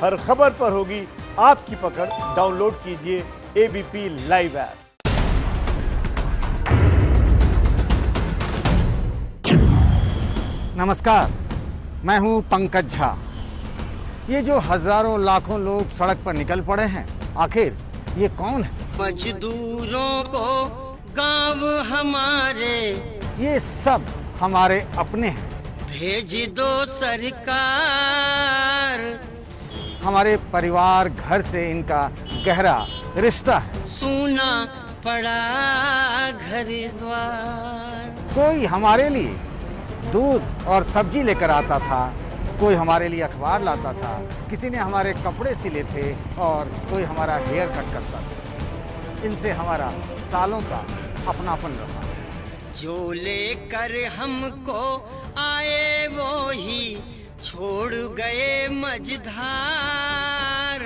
हर खबर पर होगी आपकी पकड़। डाउनलोड कीजिए एबीपी लाइव ऐप। नमस्कार, मैं हूं पंकज झा। ये जो हजारों लाखों लोग सड़क पर निकल पड़े हैं, आखिर ये कौन है? मजदूरों को गांव हमारे, ये सब हमारे अपने हैं। भेज दो सरकार। हमारे परिवार घर से इनका गहरा रिश्ता है। सूना पड़ा घर द्वार। कोई हमारे लिए दूध और सब्जी लेकर आता था, कोई हमारे लिए अखबार लाता था, किसी ने हमारे कपड़े सिले थे और कोई हमारा हेयर कट करता था। इनसे हमारा सालों का अपनापन रहा। जो लेकर हमको आए वो ही छोड़ गए मझधार।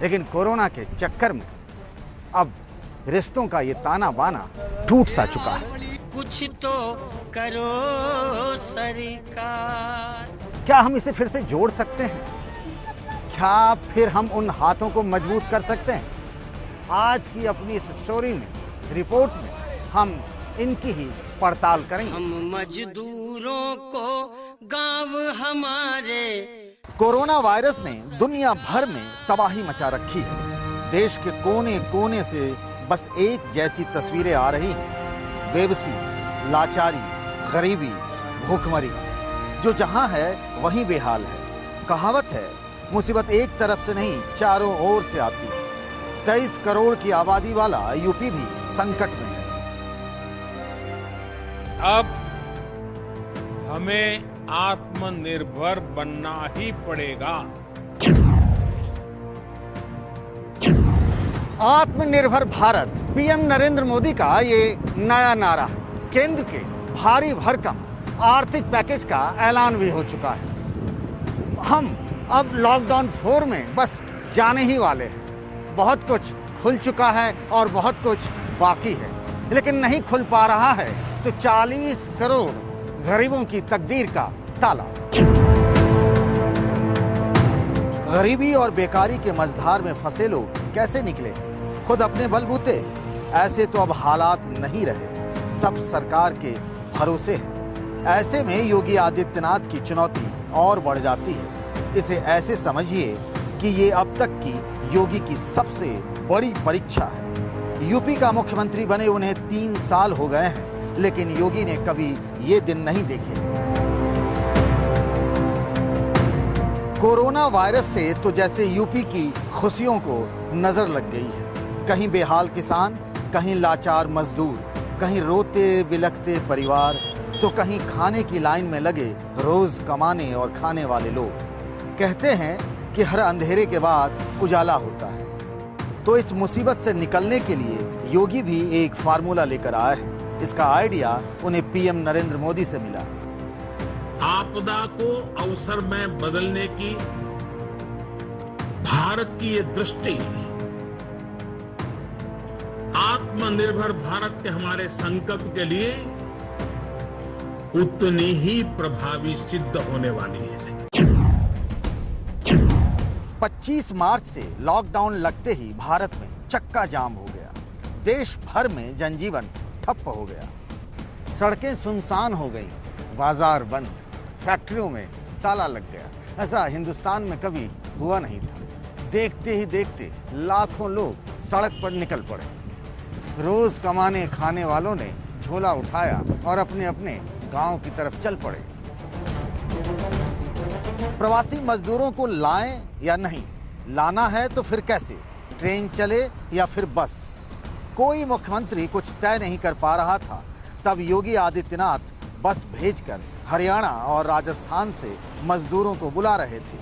लेकिन कोरोना के चक्कर में अब रिश्तों का ये ताना बाना टूट सा चुका है। कुछ तो करो सरकार। क्या हम इसे फिर से जोड़ सकते हैं? क्या फिर हम उन हाथों को मजबूत कर सकते हैं? आज की अपनी इस स्टोरी में, रिपोर्ट में हम इनकी ही पड़ताल करेंगे। हम मजदूरों को गांव हमारे। कोरोना वायरस ने दुनिया भर में तबाही मचा रखी है। देश के कोने कोने से बस एक जैसी तस्वीरें आ रही हैं। बेबसी, लाचारी, गरीबी, भूखमरी, जो जहां है वहीं बेहाल है। कहावत है, मुसीबत एक तरफ से नहीं चारों ओर से आती है। 23 करोड़ की आबादी वाला यूपी भी संकट में है। अब हमें आत्मनिर्भर बनना ही पड़ेगा। आत्मनिर्भर भारत पीएम नरेंद्र मोदी का ये नया नारा है। केंद्र के भारी भरकम आर्थिक पैकेज का ऐलान भी हो चुका है। हम अब लॉकडाउन 4 में बस जाने ही वाले हैं। बहुत कुछ खुल चुका है और बहुत कुछ बाकी है, लेकिन नहीं खुल पा रहा है तो 40 करोड़ गरीबों की तकदीर का ताला। गरीबी और बेकारी के मझधार में फंसे लोग कैसे निकले? खुद अपने बलबूते? ऐसे तो अब हालात नहीं रहे, सब सरकार के भरोसे है। ऐसे में योगी आदित्यनाथ की चुनौती और बढ़ जाती है। इसे ऐसे समझिए कि ये अब तक की योगी की सबसे बड़ी परीक्षा है। यूपी का मुख्यमंत्री बने उन्हें 3 साल हो गए हैं, लेकिन योगी ने कभी ये दिन नहीं देखे। कोरोना वायरस से तो जैसे यूपी की खुशियों को नजर लग गई है। कहीं बेहाल किसान, कहीं लाचार मजदूर, कहीं रोते बिलखते परिवार, तो कहीं खाने की लाइन में लगे रोज कमाने और खाने वाले लोग। कहते हैं कि हर अंधेरे के बाद उजाला होता है, तो इस मुसीबत से निकलने के लिए योगी भी एक फार्मूला लेकर आए हैं। इसका आइडिया उन्हें पीएम नरेंद्र मोदी से मिला। आपदा को अवसर में बदलने की भारत की ये दृष्टि आत्मनिर्भर भारत के हमारे संकल्प के लिए उतनी ही प्रभावी सिद्ध होने वाली है। 25 मार्च से लॉकडाउन लगते ही भारत में चक्का जाम हो गया। देश भर में जनजीवन ठप हो गया। सड़कें सुनसान हो गई, बाजार बंद, फैक्ट्रियों में ताला लग गया। ऐसा हिंदुस्तान में कभी हुआ नहीं था। देखते ही देखते लाखों लोग सड़क पर निकल पड़े। रोज कमाने खाने वालों ने झोला उठाया और अपने अपने गांव की तरफ चल पड़े। प्रवासी मजदूरों को लाएं या नहीं, लाना है तो फिर कैसे? ट्रेन चले या फिर बस? कोई मुख्यमंत्री कुछ तय नहीं कर पा रहा था। तब योगी आदित्यनाथ बस भेजकर हरियाणा और राजस्थान से मजदूरों को बुला रहे थे।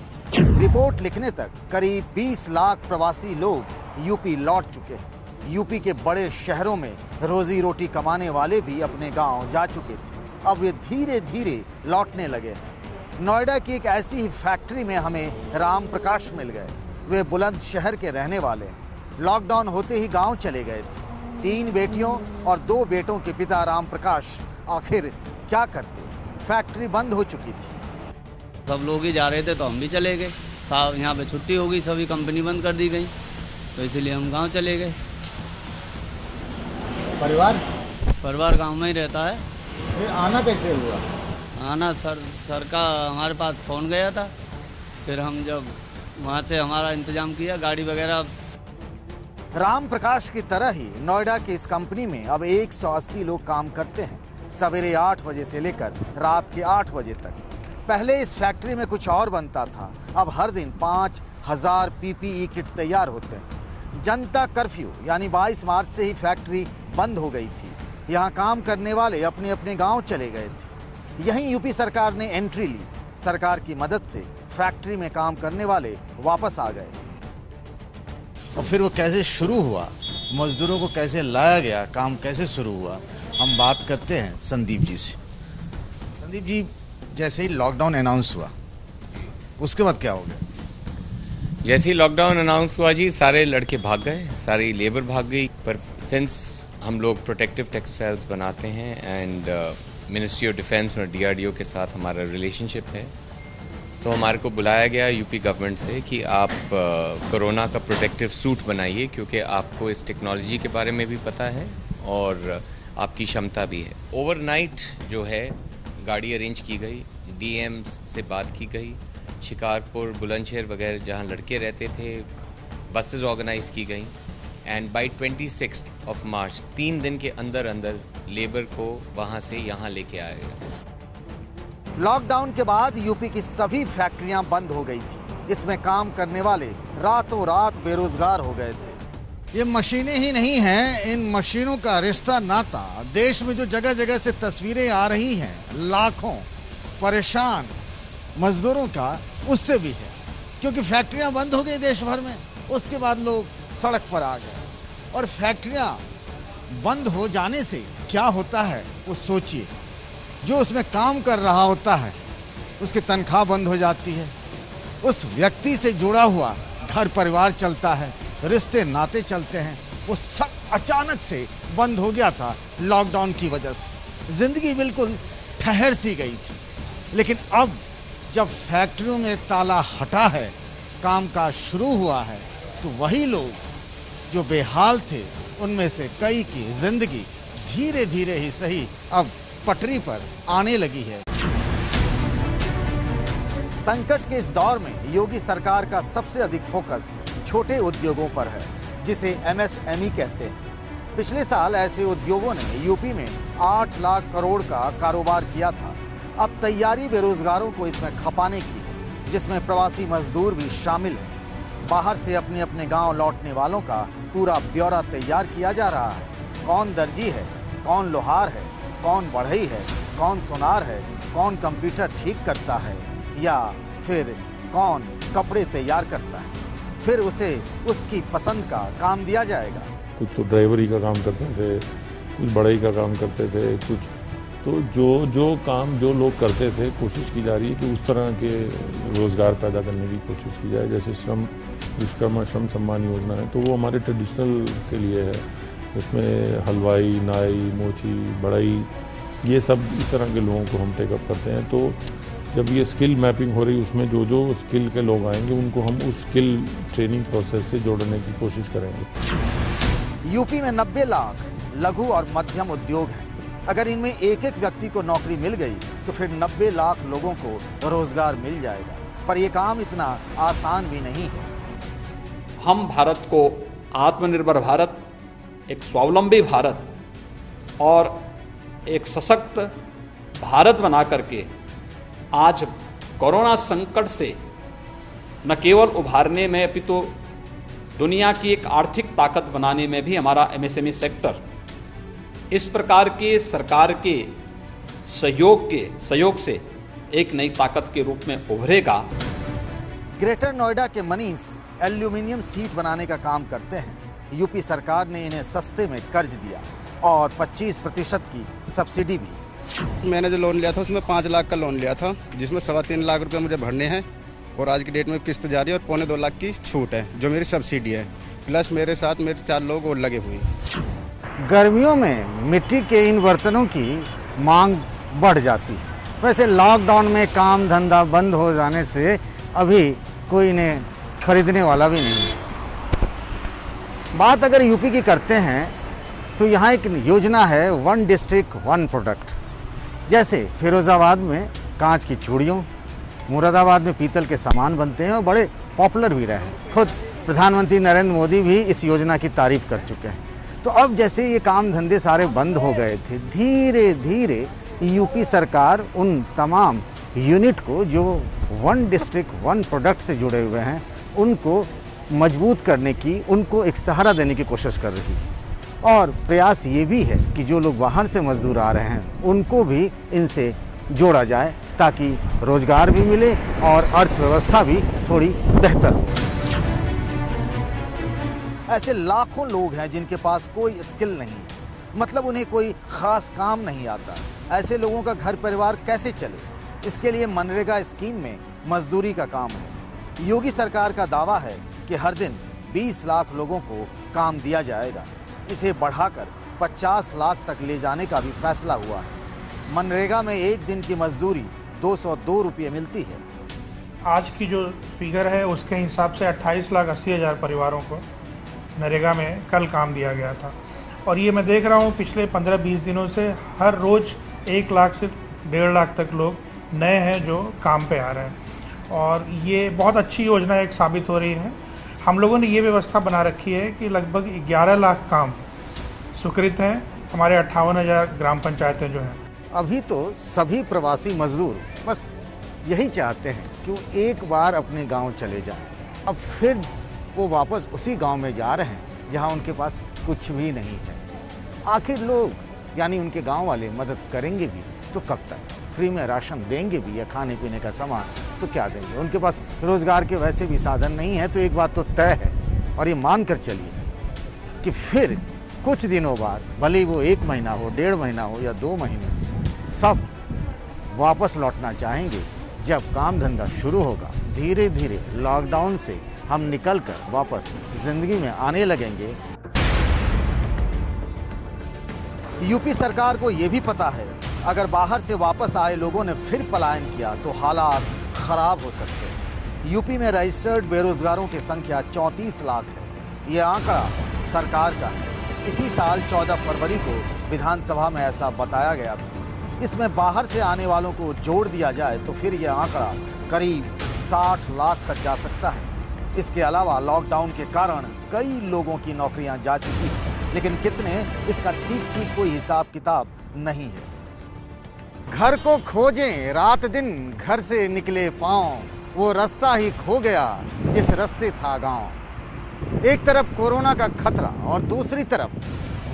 रिपोर्ट लिखने तक करीब 20 लाख प्रवासी लोग यूपी लौट चुके हैं। यूपी के बड़े शहरों में रोजी रोटी कमाने वाले भी अपने गांव जा चुके थे। अब वे धीरे धीरे लौटने लगे हैं। नोएडा की एक ऐसी ही फैक्ट्री में हमें राम प्रकाश मिल गए। वे बुलंद शहर के रहने वाले हैं। लॉकडाउन होते ही गांव चले गए थे। 3 बेटियों और 2 बेटों के पिता राम प्रकाश आखिर क्या करते? फैक्ट्री बंद हो चुकी थी। सब लोग ही जा रहे थे तो हम भी चले गए। यहाँ पे छुट्टी हो गई, सभी कंपनी बंद कर दी गई, तो इसलिए हम गांव चले गए। परिवार गांव में ही रहता है। फिर आना कैसे हुआ? आना सर का हमारे पास फ़ोन गया था, फिर हम जब वहाँ से हमारा इंतजाम किया गाड़ी वगैरह। राम प्रकाश की तरह ही नोएडा की इस कंपनी में अब 180 लोग काम करते हैं, सवेरे 8 बजे से लेकर रात के 8 बजे तक। पहले इस फैक्ट्री में कुछ और बनता था, अब हर दिन 5000 PPE किट तैयार होते हैं। जनता कर्फ्यू यानी 22 मार्च से ही फैक्ट्री बंद हो गई थी। यहाँ काम करने वाले अपने अपने गांव चले गए थे। यहीं यूपी सरकार ने एंट्री ली। सरकार की मदद से फैक्ट्री में काम करने वाले वापस आ गए। और फिर वो कैसे शुरू हुआ, मजदूरों को कैसे लाया गया, काम कैसे शुरू हुआ, हम बात करते हैं संदीप जी से। संदीप जी, जैसे ही लॉकडाउन अनाउंस हुआ उसके बाद क्या हो गया? जैसे ही लॉकडाउन अनाउंस हुआ जी, सारे लड़के भाग गए, सारी लेबर भाग गई। पर सिंस हम लोग प्रोटेक्टिव टेक्सटाइल्स बनाते हैं एंड मिनिस्ट्री ऑफ डिफेंस और DRDO के साथ हमारा रिलेशनशिप है, तो हमारे को बुलाया गया यूपी गवर्नमेंट से कि आप कोरोना का प्रोटेक्टिव सूट बनाइए, क्योंकि आपको इस टेक्नोलॉजी के बारे में भी पता है और आपकी क्षमता भी है। ओवरनाइट जो है गाड़ी अरेंज की गई, DM से बात की गई, शिकारपुर, बुलंदशहर वगैरह जहाँ लड़के रहते थे बसेस ऑर्गेनाइज की गई एंड बाई 26 मार्च 3 दिन के अंदर अंदर लेबर को वहाँ से यहाँ लेके आया गया। लॉकडाउन के बाद यूपी की सभी फैक्ट्रियां बंद हो गई थी। इसमें काम करने वाले रातों रात बेरोजगार हो गए थे। ये मशीनें ही नहीं हैं, इन मशीनों का रिश्ता नाता देश में जो जगह जगह से तस्वीरें आ रही हैं लाखों परेशान मजदूरों का, उससे भी है। क्योंकि फैक्ट्रियां बंद हो गई देश भर में, उसके बाद लोग सड़क पर आ गए। और फैक्ट्रियां बंद हो जाने से क्या होता है वो सोचिए। जो उसमें काम कर रहा होता है उसकी तनख्वाह बंद हो जाती है, उस व्यक्ति से जुड़ा हुआ घर परिवार चलता है, रिश्ते नाते चलते हैं, वो सब अचानक से बंद हो गया था लॉकडाउन की वजह से। जिंदगी बिल्कुल ठहर सी गई थी। लेकिन अब जब फैक्ट्रियों में ताला हटा है, कामकाज शुरू हुआ है, तो वही लोग जो बेहाल थे उनमें से कई की जिंदगी धीरे धीरे ही सही अब पटरी पर आने लगी है। संकट के इस दौर में योगी सरकार का सबसे अधिक फोकस छोटे उद्योगों पर है, जिसे MSME कहते हैं। पिछले साल ऐसे उद्योगों ने यूपी में 8 लाख करोड़ का कारोबार किया था। अब तैयारी बेरोजगारों को इसमें खपाने की है, जिसमें प्रवासी मजदूर भी शामिल हैं। बाहर से अपने अपने गांव लौटने वालों का पूरा ब्यौरा तैयार किया जा रहा है। कौन दर्जी है, कौन लोहार है, कौन बढ़ई है, कौन सुनार है, कौन कंप्यूटर ठीक करता है, या फिर कौन कपड़े तैयार करता है। फिर उसे उसकी पसंद का काम दिया जाएगा। कुछ तो ड्राइवरी का काम करते थे, कुछ बढ़ई का काम करते थे, कुछ तो जो काम जो लोग करते थे, कोशिश की जा रही है कि उस तरह के रोज़गार पैदा करने की कोशिश की जाए। जैसे श्रम विश्वकर्मा श्रम सम्मान योजना है, तो वो हमारे ट्रेडिशनल के लिए है। उसमें हलवाई, नाई, मोची, बढ़ई, ये सब इस तरह के लोगों को हम टेकअप करते हैं। तो जब ये स्किल मैपिंग हो रही है, उसमें जो जो स्किल के लोग आएंगे उनको हम उस स्किल ट्रेनिंग प्रोसेस से जोड़ने की कोशिश करेंगे। यूपी में 90 लाख लघु और मध्यम उद्योग हैं। अगर इनमें एक एक व्यक्ति को नौकरी मिल गई तो फिर 90 लाख लोगों को रोजगार मिल जाएगा। पर यह काम इतना आसान भी नहीं है। हम भारत को आत्मनिर्भर भारत, एक स्वावलंबी भारत और एक सशक्त भारत बना करके आज कोरोना संकट से न केवल उभारने में अपितु दुनिया की एक आर्थिक ताकत बनाने में भी हमारा MSME सेक्टर इस प्रकार के सरकार के सहयोग से एक नई ताकत के रूप में उभरेगा। ग्रेटर नोएडा के मनीष एल्यूमिनियम सीट बनाने का काम करते हैं। यूपी सरकार ने इन्हें सस्ते में कर्ज दिया और 25% की सब्सिडी भी। मैंने जो लोन लिया था उसमें 5 लाख का लोन लिया था, जिसमें 3.25 लाख रुपए मुझे भरने हैं और आज की डेट में किस्त जारी है और 2.25 लाख की छूट है जो मेरी सब्सिडी है। प्लस मेरे साथ मेरे 4 लोग और लगे हुए हैं। गर्मियों में मिट्टी के इन बर्तनों की मांग बढ़ जाती है। वैसे लॉकडाउन में काम धंधा बंद हो जाने से अभी कोई इन्हें खरीदने वाला भी नहीं। बात अगर यूपी की करते हैं तो यहाँ एक योजना है 1 डिस्ट्रिक्ट 1 प्रोडक्ट। जैसे फिरोज़ाबाद में कांच की चूड़ियों, मुरादाबाद में पीतल के सामान बनते हैं और बड़े पॉपुलर भी रहे हैं। खुद प्रधानमंत्री नरेंद्र मोदी भी इस योजना की तारीफ कर चुके हैं। तो अब जैसे ये काम धंधे सारे बंद हो गए थे, धीरे धीरे यूपी सरकार उन तमाम यूनिट को जो 1 डिस्ट्रिक्ट 1 प्रोडक्ट से जुड़े हुए हैं उनको मजबूत करने की, उनको एक सहारा देने की कोशिश कर रही है। और प्रयास ये भी है कि जो लोग बाहर से मजदूर आ रहे हैं उनको भी इनसे जोड़ा जाए ताकि रोजगार भी मिले और अर्थव्यवस्था भी थोड़ी बेहतर हो। ऐसे लाखों लोग हैं जिनके पास कोई स्किल नहीं है, मतलब उन्हें कोई खास काम नहीं आता। ऐसे लोगों का घर परिवार कैसे चले? इसके लिए मनरेगा स्कीम में मजदूरी का काम है। योगी सरकार का दावा है कि हर दिन 20 लाख लोगों को काम दिया जाएगा। इसे बढ़ाकर 50 लाख तक ले जाने का भी फैसला हुआ है। मनरेगा में एक दिन की मजदूरी 202 रुपये मिलती है। आज की जो फिगर है उसके हिसाब से 28,80,000 परिवारों को नरेगा में कल काम दिया गया था। और ये मैं देख रहा हूँ पिछले 15-20 दिनों से हर रोज 1 लाख से 1.5 लाख तक लोग नए हैं जो काम पे आ रहे हैं। और ये बहुत अच्छी योजना एक साबित हो रही है। हम लोगों ने ये व्यवस्था बना रखी है कि लगभग 11 लाख काम स्वीकृत हैं हमारे 58,000 ग्राम पंचायतें जो हैं। अभी तो सभी प्रवासी मजदूर बस यही चाहते हैं कि वो एक बार अपने गांव चले जाएं। अब फिर वो वापस उसी गांव में जा रहे हैं जहां उनके पास कुछ भी नहीं है। आखिर लोग यानी उनके गांव वाले मदद करेंगे भी तो कब तक? फ्री में राशन देंगे भी या खाने पीने का सामान तो क्या देंगे? उनके पास रोजगार के वैसे भी साधन नहीं है। तो एक बात तो तय है और ये मान कर चलिए कि फिर कुछ दिनों बाद, भले ही वो 1 महीना हो, 1.5 महीना हो या 2 महीने, सब वापस लौटना चाहेंगे। जब काम धंधा शुरू होगा, धीरे धीरे लॉकडाउन से हम निकलकर वापस जिंदगी में आने लगेंगे। यूपी सरकार को ये भी पता है अगर बाहर से वापस आए लोगों ने फिर पलायन किया तो हालात खराब हो सकते हैं। यूपी में रजिस्टर्ड बेरोजगारों की संख्या 34 लाख है। ये आंकड़ा सरकार का है। इसी साल 14 फरवरी को विधानसभा में ऐसा बताया गया था। इसमें बाहर से आने वालों को जोड़ दिया जाए तो फिर यह आंकड़ा करीब 60 लाख तक जा सकता है। इसके अलावा लॉकडाउन के कारण कई लोगों की नौकरियां जा चुकी हैं, लेकिन कितने, इसका ठीक कोई हिसाब किताब नहीं है। घर को खोजें रात दिन, घर से निकले पांव, वो रास्ता ही खो गया जिस रास्ते था गांव। एक तरफ कोरोना का खतरा और दूसरी तरफ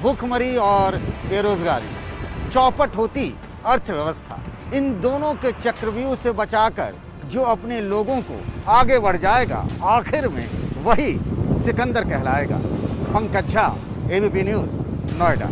भूखमरी और बेरोजगारी। चौपट होती अर्थव्यवस्था। इन दोनों के चक्रव्यूह से बचाकर जो अपने लोगों को आगे बढ़ जाएगा, आखिर में वही सिकंदर कहलाएगा। Pankaj Jha, ABP news, Noida.